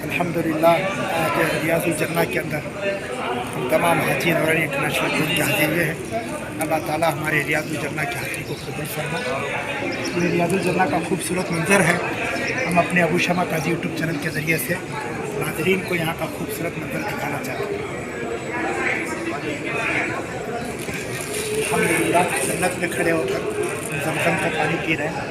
अल्हम्दुलिल्लाह आज रियाजुल जन्ना के अंदर हम तमाम हाजी नूरानी इंटरनेशनल ग्रुप के हाजिर हुए हैं। अल्लाह ताला हमारे रियाजुल जन्ना की हाजिरी को कबूल फरमाए। ये रियाजुल जन्ना का खूबसूरत मंजर है। हम अपने अबू शमा काजी यूट्यूब चैनल के ज़रिए से नाज़रीन को यहाँ का खूबसूरत मंजर दिखाना चाहते हैं। अल्हम्दुलिल्लाह जन्नत में खड़े होकर ज़मज़म का पानी पी रहे हैं।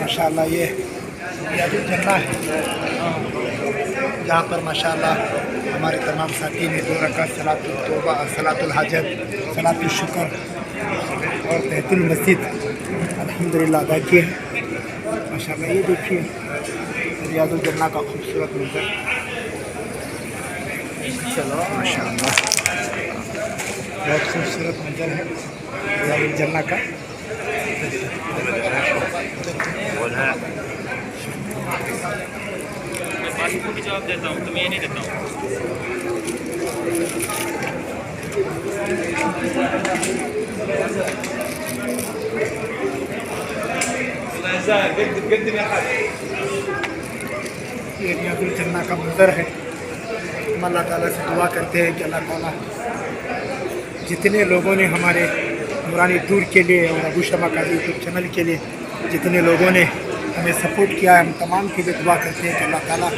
माशाअल्लाह ये रियाजुल जन्ना है, जहाँ पर माशाअल्लाह हमारे तमाम साथी ने 2 रकात सलातुल तौबा, सलातुल हाजत, सलातुल शुक्र और तहतुल मस्जिद अल्हम्दुलिल्लाह अदा किए हैं। माशाअल्लाह ये देखिए रियाजुल जन्ना का खूबसूरत मंजर। चलो माशाअल्लाह बहुत खूबसूरत मंजर है रियाजुल जन्ना का। को भी जवाब देता हूँ, तुम्हें ये नहीं देता हूँ। ये रियाजुल जन्ना का मंजर है। हम अल्लाह ताला से दुआ करते हैं कि अल्लाह ताला जितने लोगों ने हमारे नूरानी टूर के लिए और अबू शमा काजी यूट्यूब चैनल के लिए जितने लोगों ने हमें सपोर्ट किया है, हम तमाम के लिए दुआ करते हैं कि अल्लाह ताला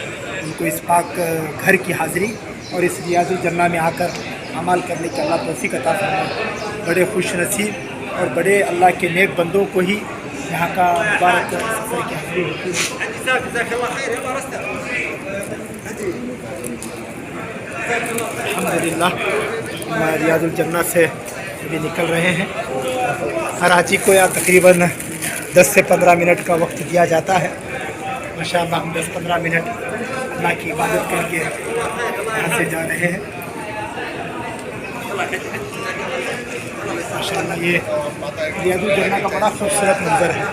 उनको इस पाक घर की हाज़िरी और इस रियाजुल जन्ना में आकर अमल करने की अल्लाह तौफीक अता फरमाए। बड़े खुश नसीब और बड़े अल्लाह के नेक बंदों को ही यहाँ का मुबारक सफ़र की हाज़िरी होती है। अल्हम्दुलिल्लाह हम रियाजुल जन्ना से अभी निकल रहे हैं। हर हाजी को यहाँ तकरीबन 10 से 15 मिनट का वक्त दिया जाता है। माशाअल्लाह हम 10-15 मिनट अल्लाह की इबादत करके यहाँ से जा रहे हैं। माशाअल्लाह ये रियाजुल जन्ना का बड़ा खूबसूरत मंजर है,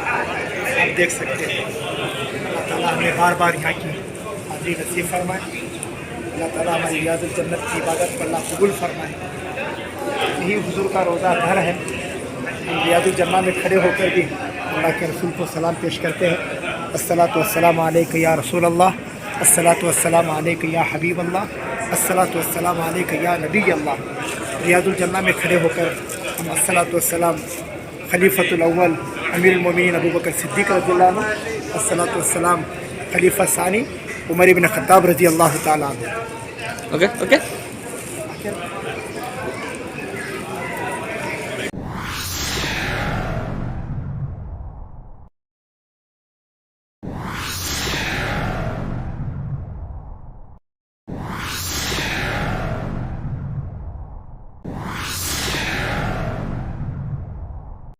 आप देख सकते हैं। अल्लाह ताला हमें बार बार यहाँ की हाज़िरी नसीब फरमाए। अल्लाह ताला हमारी रियाजुल जन्नत की इबादत को अल्लाह कबूल फरमाए। यही हुजूर का रोज़ा घर है। रियाजुल जन्ना में खड़े होकर भी अल्लाह के रसूल को सलाम पेश करते हैं। अस्सलातु वस्सलामु अलैका या रसूल अल्लाह, अस्सलातु वस्सलामु अलैका या हबीब अल्लाह, अस्सलातु वस्सलामु अलैका या नबी अल्लाह। रियाजुल जन्ना में खड़े होकर हम अस्सलातु वस्सलाम खलीफतुल अव्वल अमीरुल मोमिनीन अबू बकर सिद्दीक़ रज़ियल्लाहु अन्हु, अस्सलातु वस्सलाम खलीफा सानी उमर इब्न खत्ताब रज़ियल्लाहु ताला अन्हु। ओके।